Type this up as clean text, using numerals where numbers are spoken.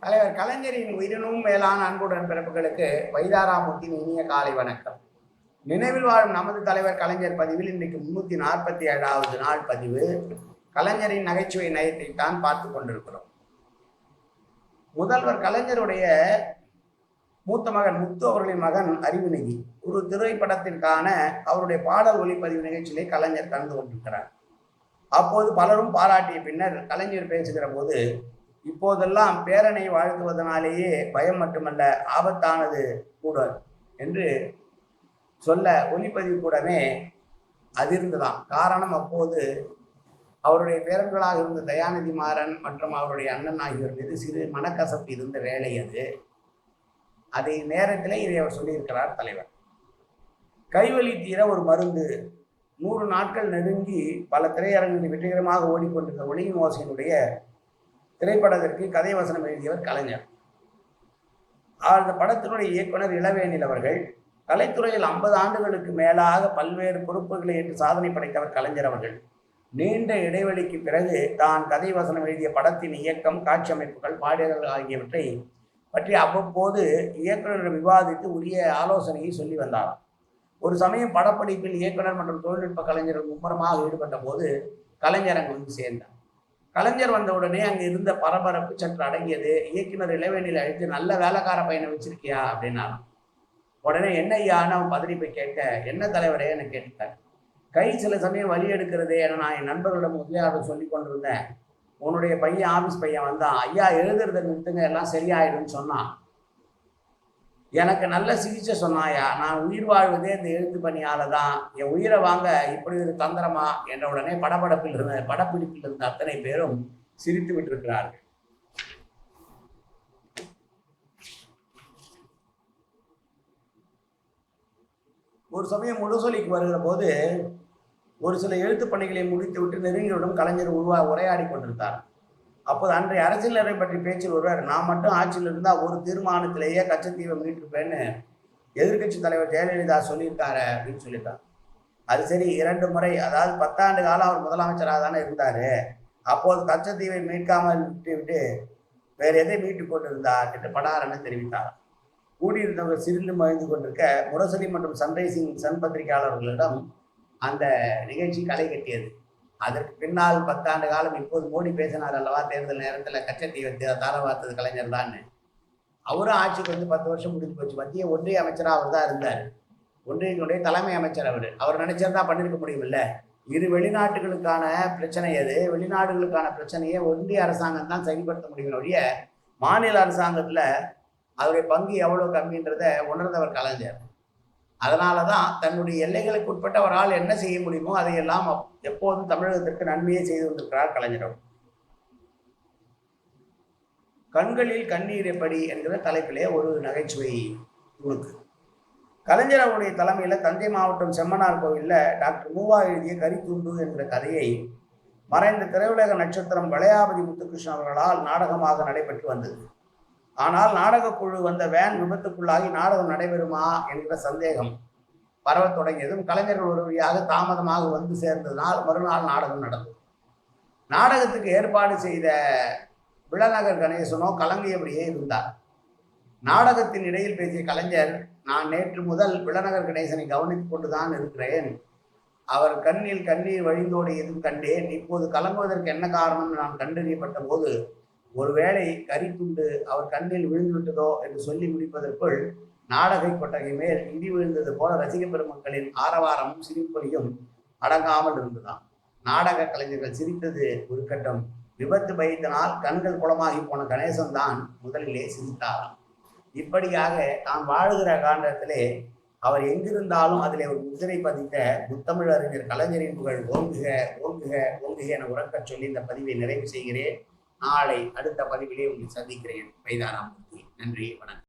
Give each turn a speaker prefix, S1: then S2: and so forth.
S1: தலைவர் கலைஞரின் உயிரினும் மேலான அன்புடன் பிறப்புகளுக்கு வைதாராமூர்த்தியின் இனிய காலை வணக்கம். நினைவில் வாழும் நமது தலைவர் கலைஞர் பதிவில் இன்றைக்கு 347வது நாள் பதிவு. கலைஞரின் நகைச்சுவை நயத்தை தான் பார்த்து கொண்டிருக்கிறோம். முதல்வர் கலைஞருடைய மூத்த மகன் முத்து அவர்களின் மகன் அறிவுநிதி ஒரு திரைப்படத்திற்கான அவருடைய பாடல் ஒளிப்பதிவு நிகழ்ச்சியிலே கலைஞர் கலந்து கொண்டிருக்கிறார். அப்போது பலரும் பாராட்டிய பின்னர் கலைஞர் பேசுகிற போது, இப்போதெல்லாம் பேரனை வாழ்த்துவதனாலேயே பயம் மட்டுமல்ல ஆபத்தானது கூட என்று சொல்ல ஒளிப்பதிவு கூடமே அதிர்ந்துதான். காரணம், அப்போது அவருடைய பேரன்களாக இருந்த தயாநிதி மாறன் மற்றும் அவருடைய அண்ணன் ஆகியோர் மீது சிறு மனக்கசப்பு இருந்த வேலை அது. அதை நேரத்திலே இதை அவர் சொல்லியிருக்கிறார் தலைவர். கைவலி தீர ஒரு மருந்து 100 நாட்கள் நெருங்கி பல திரையரங்குகளில் வெற்றிகரமாக ஓடிக்கொண்டிருந்த ஒளியின் ஓசையினுடைய திரைப்படத்திற்கு கதை வசனம் எழுதியவர் கலைஞர். அந்த படத்தினுடைய இயக்குனர் இளவேனில் அவர்கள். கலைத்துறையில் 50 ஆண்டுகளுக்கு மேலாக பல்வேறு பொறுப்புகளை ஏற்று சாதனை படைத்தவர் கலைஞர் அவர்கள். நீண்ட இடைவெளிக்கு பிறகு தான் கதை வசனம் எழுதிய படத்தின் இயக்கம், காட்சி அமைப்புகள், பாடல்கள் ஆகியவற்றை பற்றி அவ்வப்போது இயக்குநரிடம் விவாதித்து உரிய ஆலோசனையை சொல்லி வந்தார். ஒரு சமயம் படப்பிடிப்பில் இயக்குனர் மற்றும் தொழில்நுட்ப கலைஞர்கள் மும்முரமாக ஈடுபட்ட போது கலைஞர் அங்கு வந்து சேர்ந்தார். கலைஞர் வந்தவுடனே அங்கே இருந்த பரபரப்பு சற்று அடங்கியது. இயக்குனர் இளவேனில் அழைத்து, நல்ல வேலைக்கார பையனை வச்சிருக்கியா அப்படின்னாலும். உடனே என்ன ஐயான்னு அவன் பதறி போய் கேட்க, என்ன தலைவரே என கேட்டார். கை சில சமயம் வலி எடுக்கிறதே என நான் என் நண்பர்களிடம் உதவியாக சொல்லி கொண்டிருந்தேன். உன்னுடைய பையன் ஆபீஸ் பையன் வந்தான், ஐயா எழுதுறதை நிறுத்துங்க எல்லாம் சரியாயிடும்னு சொன்னான். எனக்கு நல்ல சிகிச்சை சொன்னாயா, நான் உயிர் வாழ்வதே இந்த எழுத்து பணியால தான், என் உயிரை வாங்க இப்படி ஒரு தந்திரமா என்ற உடனே படப்பிடிப்பில் இருந்த அத்தனை பேரும் சிரித்து விட்டிருக்கிறார்கள். ஒரு சமயம் முழுசொலிக்கு வருகிற போது ஒரு சில எழுத்து பணிகளை முடித்து விட்டு நெருங்கியுடன் கலைஞர் உரையாடி கொண்டிருந்தார். அப்போது அன்றைய அரசியல் நிலை பற்றி பேச்சில் ஒருவர், நான் மட்டும் ஆட்சியில் இருந்தால் ஒரு தீர்மானத்திலேயே கச்சத்தீவை மீட்டிருப்பேன்னு எதிர்கட்சி தலைவர் ஜெயலலிதா சொல்லியிருக்காரு அப்படின்னு சொல்லியிருக்காங்க. அது சரி, 2 முறை, அதாவது 10 ஆண்டு காலம் அவர் முதலமைச்சராக தானே இருந்தார். அப்போது கச்சத்தீவை மீட்காமல் விட்டு வேறு எதை மீட்டு கொண்டிருந்தார் என்று படாரென தெரிவித்தார். கூடியிருந்தவர்கள் சிரிந்து மகிழ்ந்து கொண்டிருக்க முரசொலி மற்றும் சன்ரைசிங் சன் பத்திரிகையாளர்களிடம் அந்த நிகழ்ச்சி களை கட்டியது. அதற்கு பின்னால் 10 ஆண்டு காலம் இப்போது மோடி பேசினார் அல்லவா தேர்தல் நேரத்தில், கச்சத்தீவை தாரவாத்தது கலைஞர் தான். அவரும் ஆட்சிக்கு வந்து 10 வருஷம் முடிஞ்சு போச்சு. மத்திய ஒன்றிய அமைச்சராக அவர் தான் இருந்தார். ஒன்றியத்தினுடைய தலைமை அமைச்சர் அவர் நினைச்சதா பண்ணியிருக்க முடியும் இல்லை. இது வெளிநாட்டுகளுக்கான பிரச்சனை. அது வெளிநாடுகளுக்கான பிரச்சனையை ஒன்றிய அரசாங்கம் தான் சரிப்படுத்த முடியும் ஒழிய மாநில அரசாங்கத்தில் அவருடைய பங்கு எவ்வளோ கம்மின்றதை உணர்ந்தவர் கலைஞர். அதனால தான் தன்னுடைய எல்லைகளுக்கு உட்பட்ட அவரால் என்ன செய்ய முடியுமோ அதையெல்லாம் எப்போதும் தமிழகத்திற்கு நன்மையை செய்து கொண்டிருக்கிறார் கலைஞர். கண்களில் கண்ணீர் எப்படி என்கிற தலைப்பிலே ஒரு நகைச்சுவை துணுக்கு. கலைஞர் அவருடைய தலைமையில் தஞ்சை மாவட்டம் செம்மனார் கோவிலில் டாக்டர் மூவா எழுதிய கரித்துண்டு என்கிற கதையை மறைந்த திரையுலக நட்சத்திரம் வளையாபதி முத்துகிருஷ்ணன் அவர்களால் நாடகமாக நடைபெற்று வந்தது. ஆனால் நாடகக்குழு வந்த வேன் விபத்துக்குள்ளாகி நாடகம் நடைபெறுமா என்கிற சந்தேகம் பரவத் தொடங்கியதும் கலைஞர்கள் ஒரு வழியாக தாமதமாக வந்து சேர்ந்ததனால் மறுநாள் நாடகம் நடந்தது. நாடகத்துக்கு ஏற்பாடு செய்த விளநகர் கணேசனோ கலங்கியபடியே இருந்தார். நாடகத்தின் இடையில் பேசிய கலைஞர், நான் நேற்று முதல் விளநகர் கணேசனை கவனித்துக் கொண்டுதான் இருக்கிறேன். அவர் கண்ணில் கண்ணீர் வழிந்தோடியதும் கண்டேன். இப்போது கலங்குவதற்கு என்ன காரணம் நான் கண்டறியப்பட்ட போது ஒருவேளை கரித்துண்டு அவர் கண்ணில் விழுந்து விட்டதோ என்று சொல்லி முடிப்பதற்குள் நாடக கொட்டகை மேல் இடி விழுந்தது போல ரசிக பெருமக்களின் ஆரவாரமும் சிரிப்பொலியும் அடங்காமல் இருந்ததாம். நாடக கலைஞர்கள் சிரித்தது ஒரு கட்டம். விபத்து பயத்தினால் கண்கள் குளமாகி போன கணேசன் தான் முதலிலே சிரித்தாராம். இப்படியாக தான் வாழுகிற காண்டத்திலே அவர் எங்கிருந்தாலும் அதிலே ஒரு முத்திரை பதித்த முத்தமிழ் அறிஞர் கலைஞரின் புகழ் ஓங்குக ஓங்குக ஓங்குக என உறக்கச் சொல்லி இந்த பதிவை நிறைவு செய்கிறேன். நாளை அடுத்த பதிவிலே உங்களை சந்திக்கிறேன். வைதாராமூர்த்தி. நன்றி, வணக்கம்.